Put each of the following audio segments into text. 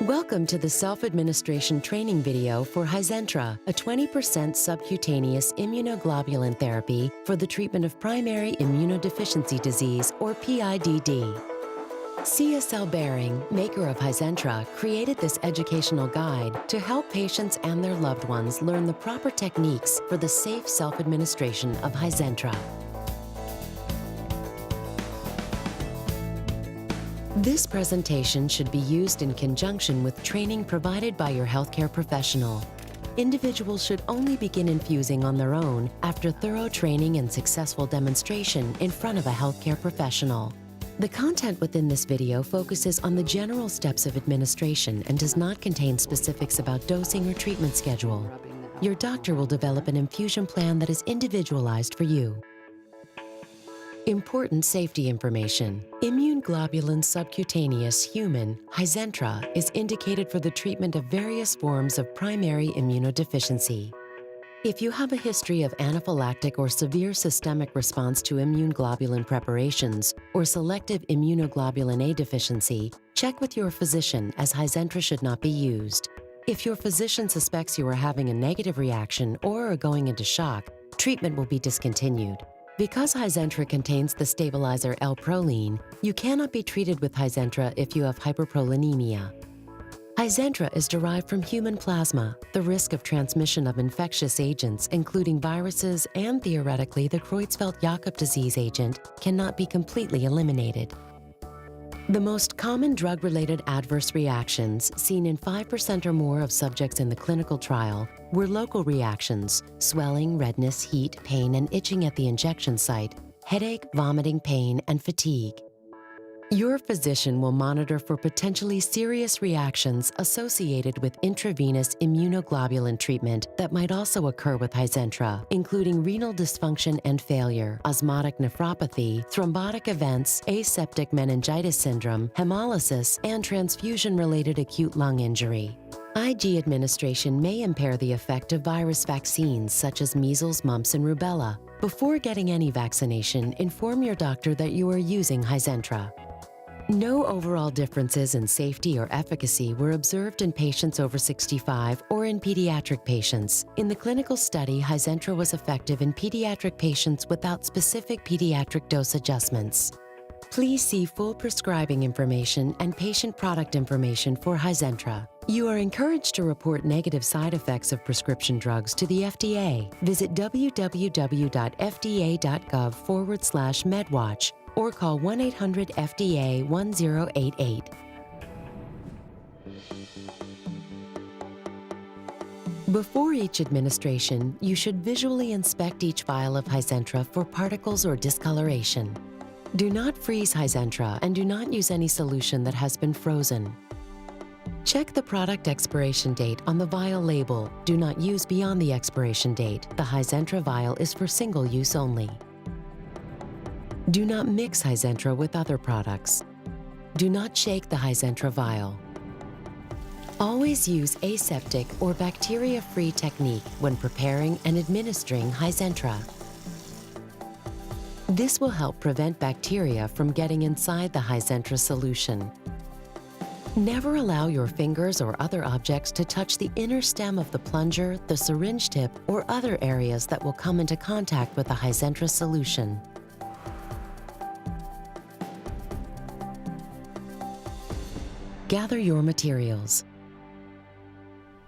Welcome to the self-administration training video for Hyzentra, a 20% subcutaneous immunoglobulin therapy for the treatment of primary immunodeficiency disease, or PIDD. CSL Behring, maker of Hyzentra, created this educational guide to help patients and their loved ones learn the proper techniques for the safe self-administration of Hyzentra. This presentation should be used in conjunction with training provided by your healthcare professional. Individuals should only begin infusing on their own after thorough training and successful demonstration in front of a healthcare professional. The content within this video focuses on the general steps of administration and does not contain specifics about dosing or treatment schedule. Your doctor will develop an infusion plan that is individualized for you. Important safety information. Immune globulin subcutaneous human, Hyzentra, is indicated for the treatment of various forms of primary immunodeficiency. If you have a history of anaphylactic or severe systemic response to immune globulin preparations or selective immunoglobulin A deficiency, check with your physician as Hyzentra should not be used. If your physician suspects you are having a negative reaction or are going into shock, treatment will be discontinued. Because Hyzentra contains the stabilizer L-proline, you cannot be treated with Hyzentra if you have hyperprolinemia. Hyzentra is derived from human plasma. The risk of transmission of infectious agents, including viruses and theoretically the Creutzfeldt-Jakob disease agent, cannot be completely eliminated. The most common drug-related adverse reactions seen in 5% or more of subjects in the clinical trial were local reactions, swelling, redness, heat, pain, and itching at the injection site, headache, vomiting, pain, and fatigue. Your physician will monitor for potentially serious reactions associated with intravenous immunoglobulin treatment that might also occur with Hyzentra, including renal dysfunction and failure, osmotic nephropathy, thrombotic events, aseptic meningitis syndrome, hemolysis, and transfusion-related acute lung injury. IG administration may impair the effect of virus vaccines such as measles, mumps, and rubella. Before getting any vaccination, inform your doctor that you are using Hyzentra. No overall differences in safety or efficacy were observed in patients over 65 or in pediatric patients. In the clinical study, Hyzentra was effective in pediatric patients without specific pediatric dose adjustments. Please see full prescribing information and patient product information for Hyzentra. You are encouraged to report negative side effects of prescription drugs to the FDA. Visit www.fda.gov/medwatch or call 1-800-FDA-1088. Before each administration, you should visually inspect each vial of Hyzentra for particles or discoloration. Do not freeze Hyzentra and do not use any solution that has been frozen. Check the product expiration date on the vial label. Do not use beyond the expiration date. The Hyzentra vial is for single use only. Do not mix Hyzentra with other products. Do not shake the Hyzentra vial. Always use aseptic or bacteria-free technique when preparing and administering Hyzentra. This will help prevent bacteria from getting inside the Hyzentra solution. Never allow your fingers or other objects to touch the inner stem of the plunger, the syringe tip, or other areas that will come into contact with the Hyzentra solution. Gather your materials.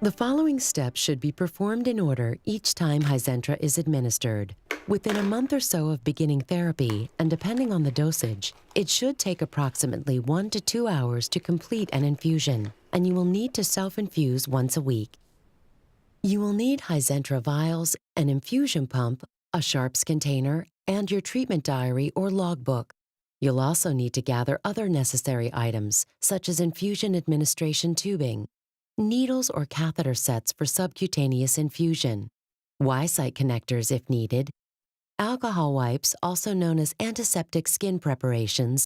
The following steps should be performed in order each time Hyzentra is administered. Within a month or so of beginning therapy, and depending on the dosage, it should take approximately 1 to 2 hours to complete an infusion, and you will need to self-infuse once a week. You will need Hyzentra vials, an infusion pump, a sharps container, and your treatment diary or logbook. You'll also need to gather other necessary items, such as infusion administration tubing, needles or catheter sets for subcutaneous infusion, Y-site connectors if needed, alcohol wipes, also known as antiseptic skin preparations,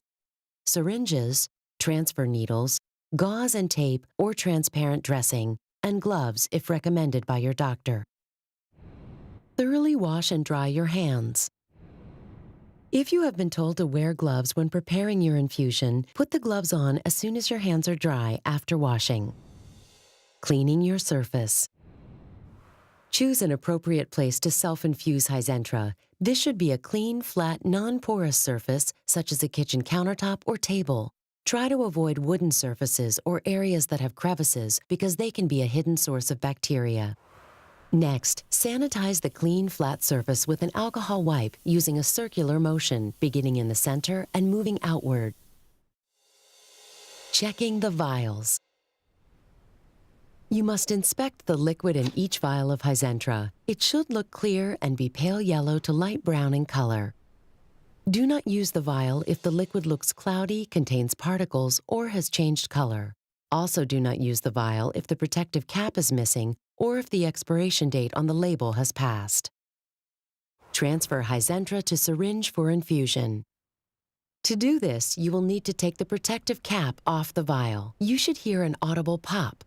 syringes, transfer needles, gauze and tape or transparent dressing, and gloves if recommended by your doctor. Thoroughly wash and dry your hands. If you have been told to wear gloves when preparing your infusion, put the gloves on as soon as your hands are dry after washing. Cleaning your surface. Choose an appropriate place to self-infuse Hyzentra. This should be a clean, flat, non-porous surface, such as a kitchen countertop or table. Try to avoid wooden surfaces or areas that have crevices because they can be a hidden source of bacteria. Next, sanitize the clean, flat surface with an alcohol wipe using a circular motion, beginning in the center and moving outward. Checking the vials. You must inspect the liquid in each vial of Hyzentra. It should look clear and be pale yellow to light brown in color. Do not use the vial if the liquid looks cloudy, contains particles, or has changed color. Also, do not use the vial if the protective cap is missing or if the expiration date on the label has passed. Transfer Hyzentra to syringe for infusion. To do this, you will need to take the protective cap off the vial. You should hear an audible pop.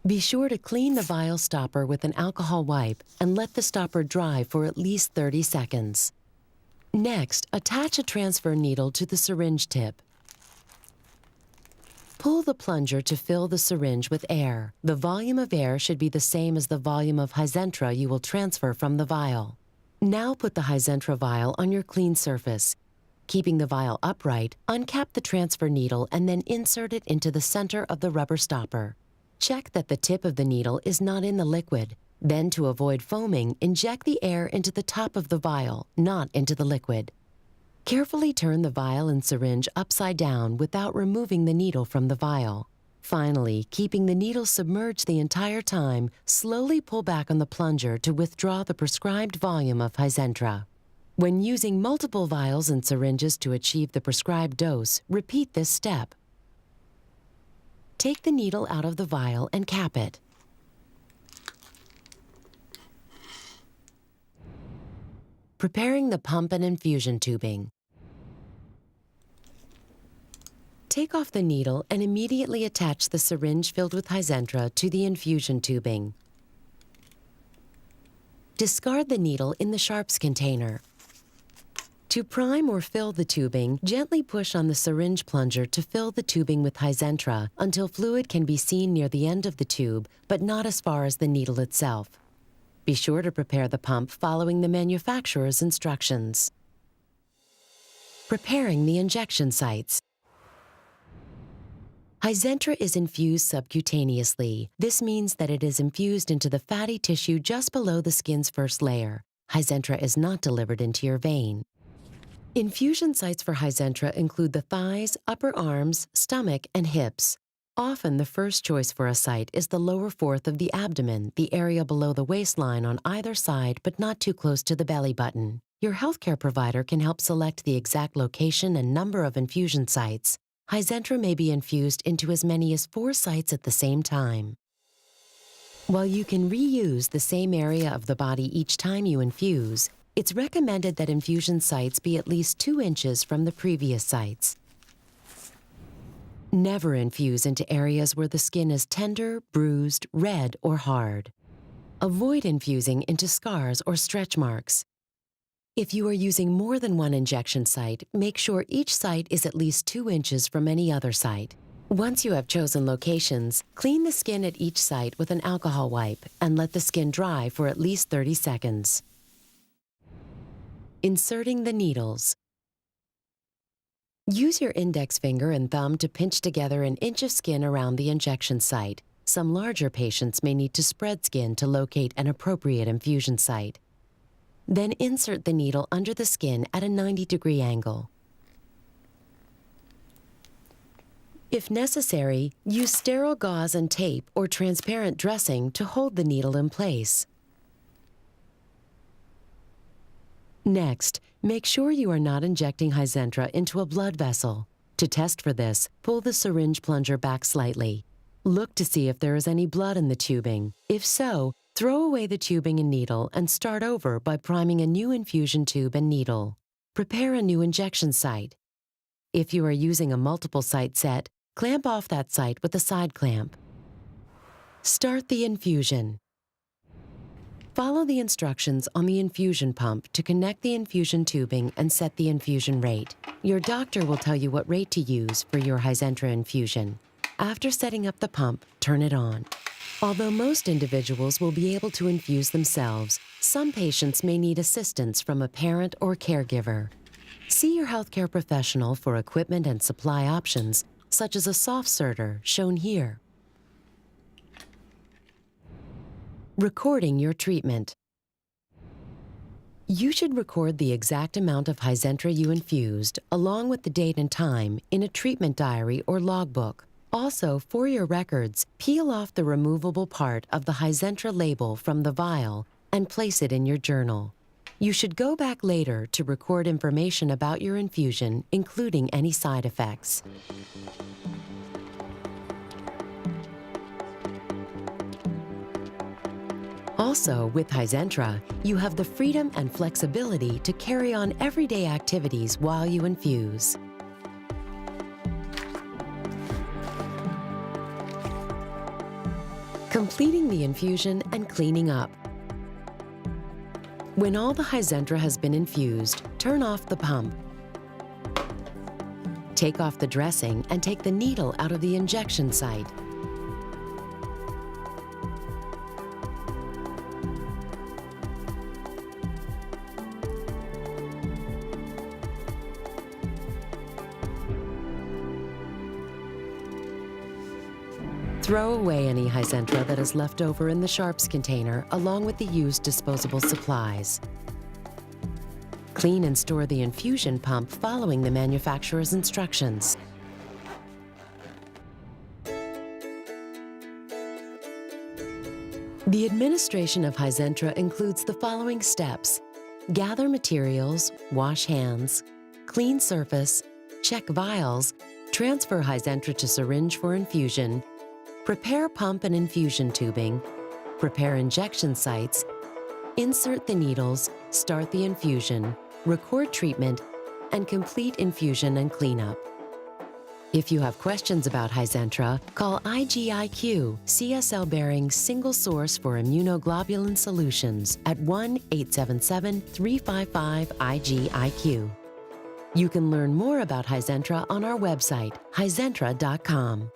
Be sure to clean the vial stopper with an alcohol wipe and let the stopper dry for at least 30 seconds. Next, attach a transfer needle to the syringe tip. Pull the plunger to fill the syringe with air. The volume of air should be the same as the volume of Hyzentra you will transfer from the vial. Now put the Hyzentra vial on your clean surface. Keeping the vial upright, uncap the transfer needle and then insert it into the center of the rubber stopper. Check that the tip of the needle is not in the liquid. Then, to avoid foaming, inject the air into the top of the vial, not into the liquid. Carefully turn the vial and syringe upside down without removing the needle from the vial. Finally, keeping the needle submerged the entire time, slowly pull back on the plunger to withdraw the prescribed volume of Hyzentra. When using multiple vials and syringes to achieve the prescribed dose, repeat this step. Take the needle out of the vial and cap it. Preparing the pump and infusion tubing. Take off the needle and immediately attach the syringe filled with Hyzentra to the infusion tubing. Discard the needle in the sharps container. To prime or fill the tubing, gently push on the syringe plunger to fill the tubing with Hyzentra until fluid can be seen near the end of the tube, but not as far as the needle itself. Be sure to prepare the pump following the manufacturer's instructions. Preparing the injection sites. Hyzentra is infused subcutaneously. This means that it is infused into the fatty tissue just below the skin's first layer. Hyzentra is not delivered into your vein. Infusion sites for Hyzentra include the thighs, upper arms, stomach, and hips. Often the first choice for a site is the lower fourth of the abdomen, the area below the waistline on either side but not too close to the belly button. Your healthcare provider can help select the exact location and number of infusion sites. Hyzentra may be infused into as many as 4 sites at the same time. While you can reuse the same area of the body each time you infuse, it's recommended that infusion sites be at least 2 inches from the previous sites. Never infuse into areas where the skin is tender, bruised, red, or hard. Avoid infusing into scars or stretch marks. If you are using more than one injection site, make sure each site is at least 2 inches from any other site. Once you have chosen locations, clean the skin at each site with an alcohol wipe and let the skin dry for at least 30 seconds. Inserting the needles. Use your index finger and thumb to pinch together an inch of skin around the injection site. Some larger patients may need to spread skin to locate an appropriate infusion site. Then insert the needle under the skin at a 90-degree angle. If necessary, use sterile gauze and tape or transparent dressing to hold the needle in place. Next, make sure you are not injecting Hyzentra into a blood vessel. To test for this, pull the syringe plunger back slightly. Look to see if there is any blood in the tubing. If so, throw away the tubing and needle and start over by priming a new infusion tube and needle. Prepare a new injection site. If you are using a multiple site set, clamp off that site with a side clamp. Start the infusion. Follow the instructions on the infusion pump to connect the infusion tubing and set the infusion rate. Your doctor will tell you what rate to use for your Hyzentra infusion. After setting up the pump, turn it on. Although most individuals will be able to infuse themselves, some patients may need assistance from a parent or caregiver. See your healthcare professional for equipment and supply options, such as a soft serter shown here. Recording your treatment. You should record the exact amount of Hyzentra you infused, along with the date and time, in a treatment diary or logbook. Also, for your records, peel off the removable part of the Hyzentra label from the vial and place it in your journal. You should go back later to record information about your infusion, including any side effects. Also, with Hyzentra, you have the freedom and flexibility to carry on everyday activities while you infuse. Completing the infusion and cleaning up. When all the Hyzentra has been infused, turn off the pump. Take off the dressing and take the needle out of the injection site. Throw away any Hyzentra that is left over in the sharps container, along with the used disposable supplies. Clean and store the infusion pump following the manufacturer's instructions. The administration of Hyzentra includes the following steps: gather materials, wash hands, clean surface, check vials, transfer Hyzentra to syringe for infusion, prepare pump and infusion tubing, prepare injection sites, insert the needles, start the infusion, record treatment, and complete infusion and cleanup. If you have questions about Hyzentra, call IGIQ, CSL Behring's single source for immunoglobulin solutions at 1-877-355-IGIQ. You can learn more about Hyzentra on our website, hyzentra.com.